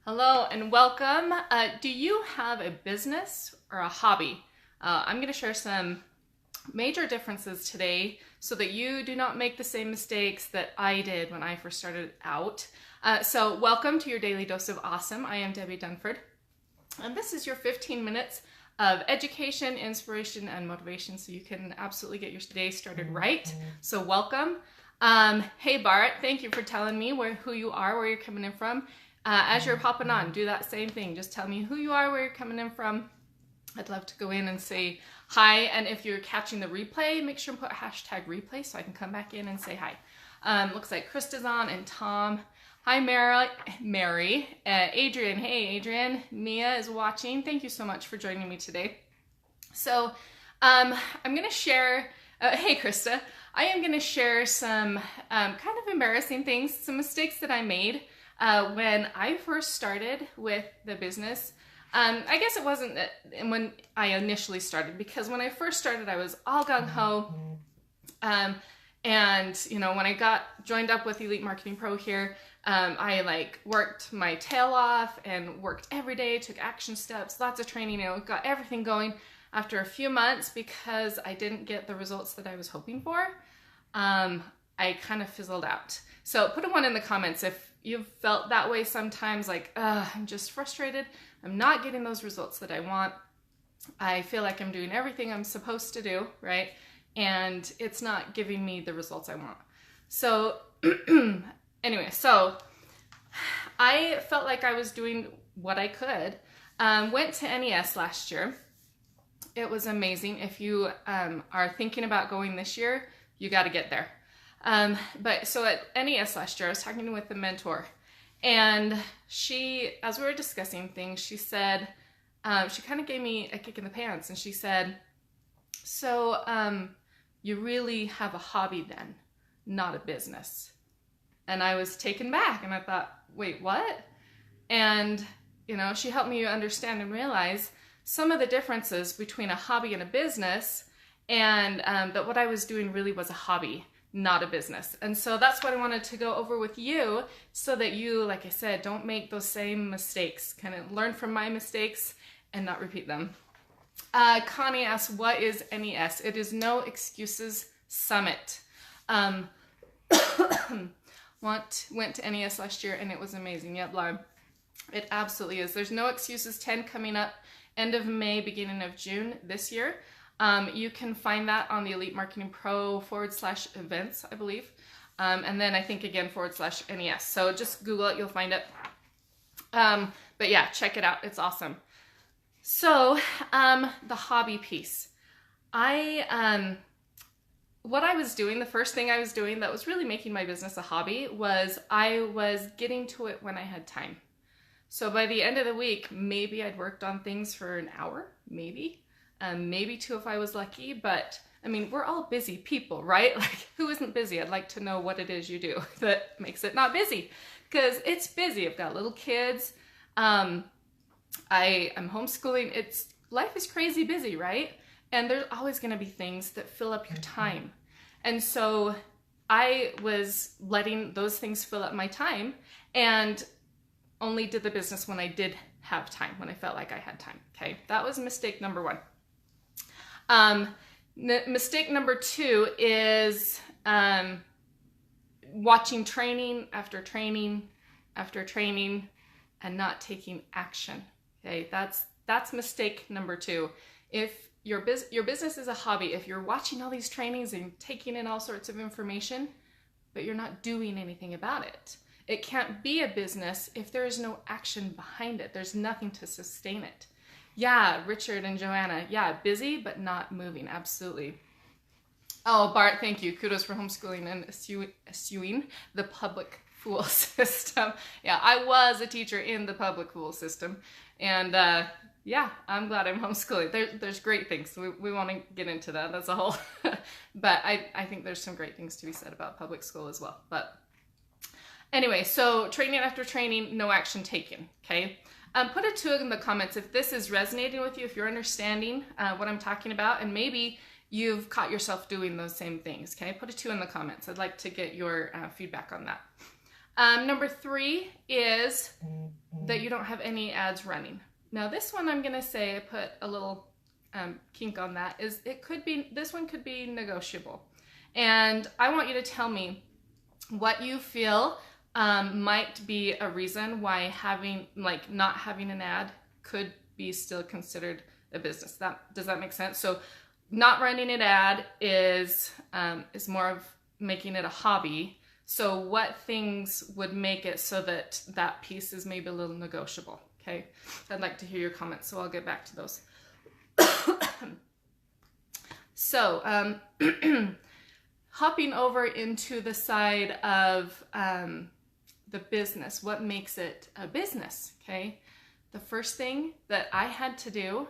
Hello and welcome. Do you have a business or a hobby? I'm going to share some major differences today so that you do not make the same mistakes that I did when I first started out. So welcome to your Daily Dose of Awesome. I am Debbie Dunford, and this is your 15 minutes of education, inspiration, and motivation so you can absolutely get your day started right. So welcome. Hey Bart, thank you for telling me who you are, where you're coming in from. As you're popping on, do that same thing. Just tell me who you are, where you're coming in from. I'd love to go in and say hi. And if you're catching the replay, make sure and put hashtag replay so I can come back in and say hi. Looks like Krista's on and Tom. Hi, Mary. Adrian. Hey, Adrian. Mia is watching. Thank you so much for joining me today. So I'm going to share, hey, Krista. I am going to share some kind of embarrassing things, some mistakes that I made when I first started with the business. I guess it wasn't when I initially started, because when I first started, I was all gung-ho. And you know, when I joined up with Elite Marketing Pro here, I worked my tail off and worked every day, took action steps, lots of training, got everything going. After a few months, because I didn't get the results that I was hoping for, I kind of fizzled out. So put a 1 in the comments if you've felt that way sometimes, I'm just frustrated. I'm not getting those results that I want. I feel like I'm doing everything I'm supposed to do, right? And it's not giving me the results I want. So anyway, so I felt like I was doing what I could. Went to NES last year. It was amazing. If you are thinking about going this year, you got to get there. But so at NES last year, I was talking with the mentor, and she, as we were discussing things, she said, she kind of gave me a kick in the pants, and she said, so you really have a hobby then, not a business. And I was taken back, and I thought, wait, what? And, she helped me understand and realize some of the differences between a hobby and a business, and that what I was doing really was a hobby, not a business. And so that's what I wanted to go over with you, so that you, like I said, don't make those same mistakes. Kind of learn from my mistakes and not repeat them. Connie asks, what is NES? It is No Excuses Summit. Went to NES last year and it was amazing. Yep, Laura. It absolutely is. There's No Excuses 10 coming up end of May, beginning of June this year. You can find that on the Elite Marketing Pro /events, I believe. And then I think again /NES. So just Google it, you'll find it. But yeah, check it out. It's awesome. So the hobby piece. What I was doing, the first thing I was doing that was really making my business a hobby was I was getting to it when I had time. So by the end of the week, maybe I'd worked on things for an hour, maybe 2 if I was lucky. But I mean, we're all busy people, right? Who isn't busy? I'd like to know what it is you do that makes it not busy, because it's busy. I've got little kids. I'm homeschooling. Life is crazy busy, right? And there's always going to be things that fill up your time. And so I was letting those things fill up my time, and only did the business when I did have time, when I felt like I had time. Okay, that was mistake number 1. Mistake number 2 is watching training after training after training and not taking action. Okay, that's mistake number 2. If your business is a hobby, if you're watching all these trainings and taking in all sorts of information, but you're not doing anything about it, it can't be a business if there is no action behind it. There's nothing to sustain it. Yeah, Richard and Joanna. Yeah, busy but not moving. Absolutely. Oh, Bart, thank you. Kudos for homeschooling and eschewing the public school system. Yeah, I was a teacher in the public school system. And yeah, I'm glad I'm homeschooling. There's great things. We want to get into that. That's a whole. But I think there's some great things to be said about public school as well. But anyway, so training after training, no action taken, okay? Put a 2 in the comments if this is resonating with you, if you're understanding what I'm talking about, and maybe you've caught yourself doing those same things, okay? Put a 2 in the comments. I'd like to get your feedback on that. Number 3 is that you don't have any ads running. Now this one, I'm gonna say, I put a little kink on that, is this one could be negotiable. And I want you to tell me what you feel might be a reason why not having an ad could be still considered a business. Does that make sense? So not running an ad is more of making it a hobby. So what things would make it so that that piece is maybe a little negotiable? Okay, I'd like to hear your comments, so I'll get back to those. So hopping over into the side of the business, what makes it a business? Okay, the first thing that I had to do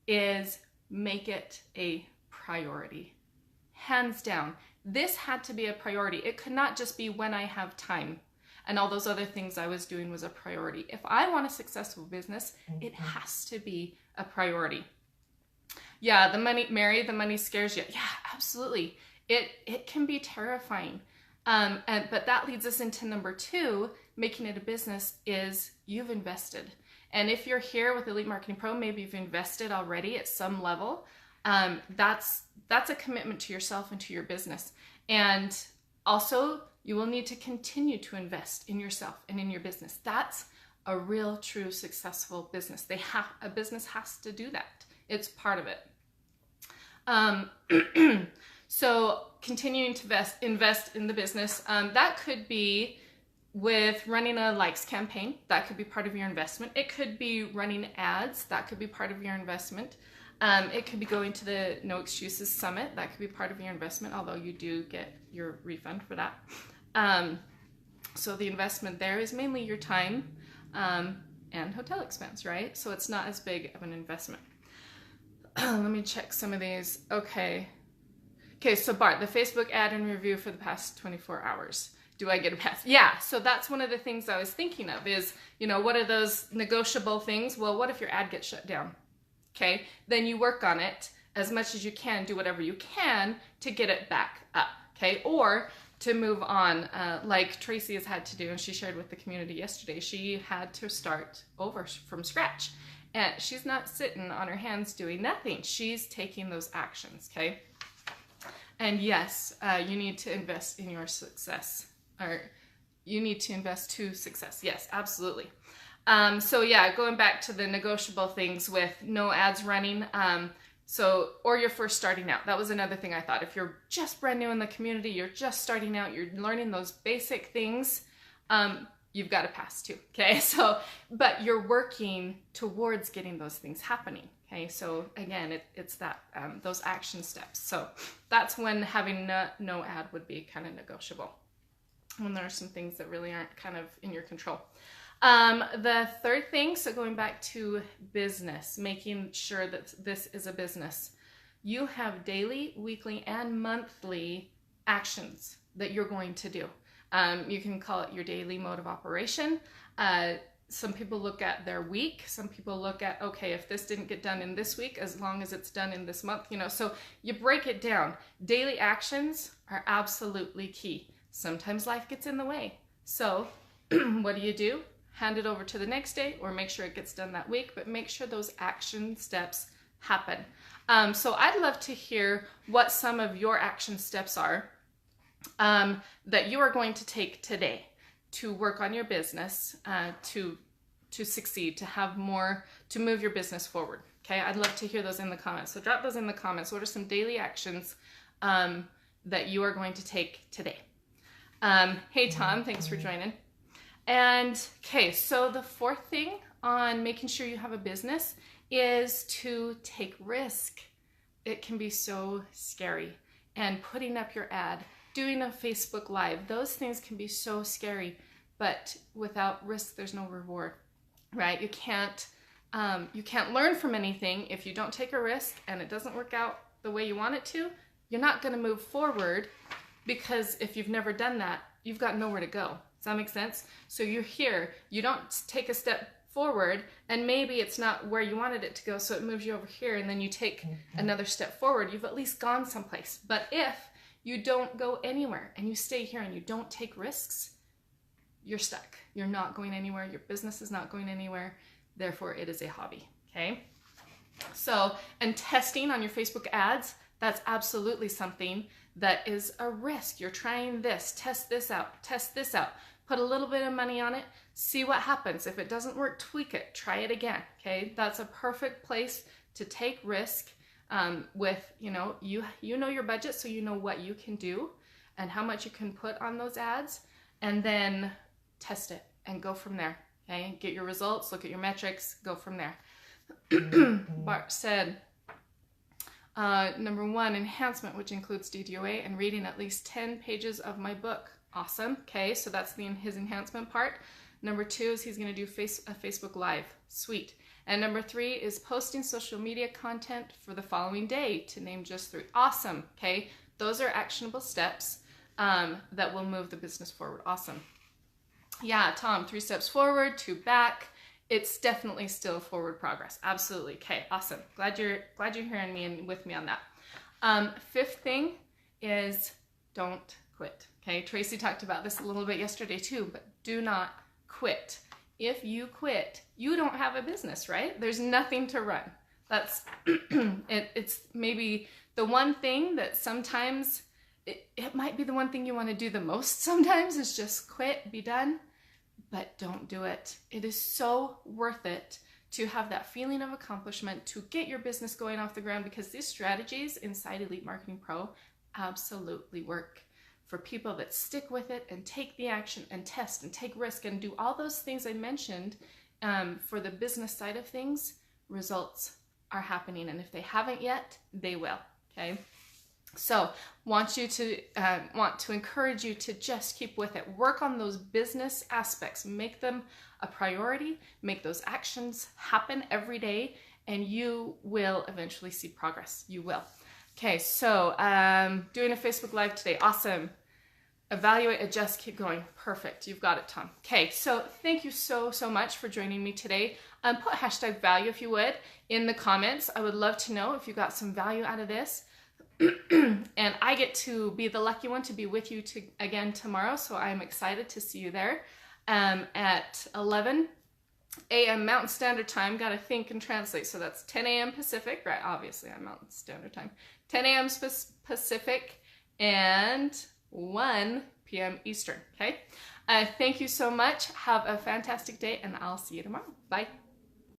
is make it a priority. Hands down, this had to be a priority. It could not just be when I have time and all those other things I was doing was a priority. If I want a successful business, it has to be a priority. Yeah, Mary, the money scares you. Yeah, absolutely. It can be terrifying. But that leads us into number 2, making it a business, is you've invested. And if you're here with Elite Marketing Pro, maybe you've invested already at some level. That's a commitment to yourself and to your business. And also, you will need to continue to invest in yourself and in your business. That's a real, true, successful business. A business has to do that. It's part of it. So continuing to invest in the business, that could be with running a likes campaign. That could be part of your investment. It could be running ads. That could be part of your investment. It could be going to the No Excuses Summit. That could be part of your investment, although you do get your refund for that. So the investment there is mainly your time and hotel expense, right? So it's not as big of an investment. Let me check some of these. Okay, so Bart, the Facebook ad and review for the past 24 hours. Do I get a pass? Yeah, so that's one of the things I was thinking of is, what are those negotiable things? Well, what if your ad gets shut down? Okay, then you work on it as much as you can, do whatever you can to get it back up, okay? Or to move on, like Tracy has had to do, and she shared with the community yesterday, she had to start over from scratch. And she's not sitting on her hands doing nothing. She's taking those actions, okay? And yes, you need to invest in your success, or you need to invest to success. Yes, absolutely. So yeah, going back to the negotiable things with no ads running, or you're first starting out. That was another thing I thought. If you're just brand new in the community, you're just starting out, you're learning those basic things, you've got to pass too, okay? But you're working towards getting those things happening, okay? So again, it's that, those action steps. So that's when having no ad would be kind of negotiable, when there are some things that really aren't kind of in your control. The third thing, so going back to business, making sure that this is a business, you have daily, weekly, and monthly actions that you're going to do. You can call it your daily mode of operation. Some people look at their week. Some people look at, okay, if this didn't get done in this week, as long as it's done in this month, so you break it down. Daily actions are absolutely key. Sometimes life gets in the way. So what do? Hand it over to the next day, or make sure it gets done that week, but make sure those action steps happen. So I'd love to hear what some of your action steps are that you are going to take today to work on your business, to succeed, to have more, to move your business forward. Okay, I'd love to hear those in the comments. So drop those in the comments. What are some daily actions that you are going to take today? Hey Tom, thanks for joining. And okay, so the fourth thing on making sure you have a business is to take risk. It can be so scary. And putting up your ad, doing a Facebook Live, those things can be so scary, but without risk, there's no reward, right? You can't learn from anything if you don't take a risk and it doesn't work out the way you want it to. You're not going to move forward, because if you've never done that, you've got nowhere to go. Does that make sense? So you're here, you don't take a step forward, and maybe it's not where you wanted it to go, so it moves you over here, and then you take another step forward. You've at least gone someplace. But if you don't go anywhere and you stay here and you don't take risks, you're stuck. You're not going anywhere. Your business is not going anywhere. Therefore, it is a hobby. Okay. So, and testing on your Facebook ads, that's absolutely something that is a risk. You're trying this, test this out, put a little bit of money on it, see what happens. If it doesn't work, tweak it, try it again. Okay. That's a perfect place to take risk with, you know your budget, so you know what you can do and how much you can put on those ads, and then test it and go from there. Okay. Get your results, look at your metrics, go from there. Bart said, number 1, enhancement, which includes DDOA and reading at least 10 pages of my book. Awesome. Okay, so that's his enhancement part. Number 2 is he's going to do a Facebook Live. Sweet. And number 3 is posting social media content for the following day, to name just 3. Awesome. Okay, those are actionable steps that will move the business forward. Awesome. Yeah, Tom, 3 steps forward, 2 back. It's definitely still forward progress. Absolutely. Okay, awesome. Glad you're hearing me and with me on that. 5th thing is don't quit. Okay, Tracy talked about this a little bit yesterday too, but do not quit. If you quit, you don't have a business, right? There's nothing to run. That's it's maybe the one thing that sometimes it might be the one thing you want to do the most sometimes, is just quit, be done. But don't do it. It is so worth it to have that feeling of accomplishment, to get your business going off the ground, because these strategies inside Elite Marketing Pro absolutely work for people that stick with it and take the action and test and take risk and do all those things I mentioned. For the business side of things, results are happening, and if they haven't yet, they will. Okay. So want to encourage you to just keep with it. Work on those business aspects. Make them a priority. Make those actions happen every day, and you will eventually see progress. You will. Okay, so doing a Facebook Live today. Awesome. Evaluate, adjust, keep going. Perfect. You've got it, Tom. Okay, so thank you so much for joining me today. Put hashtag value, if you would, in the comments. I would love to know if you got some value out of this. And I get to be the lucky one to be with you again tomorrow, so I'm excited to see you there at 11 a.m. Mountain Standard Time. Got to think and translate, so that's 10 a.m. Pacific, right? Obviously, I'm Mountain Standard Time. 10 a.m. Pacific and 1 p.m. Eastern, okay? Thank you so much. Have a fantastic day, and I'll see you tomorrow. Bye.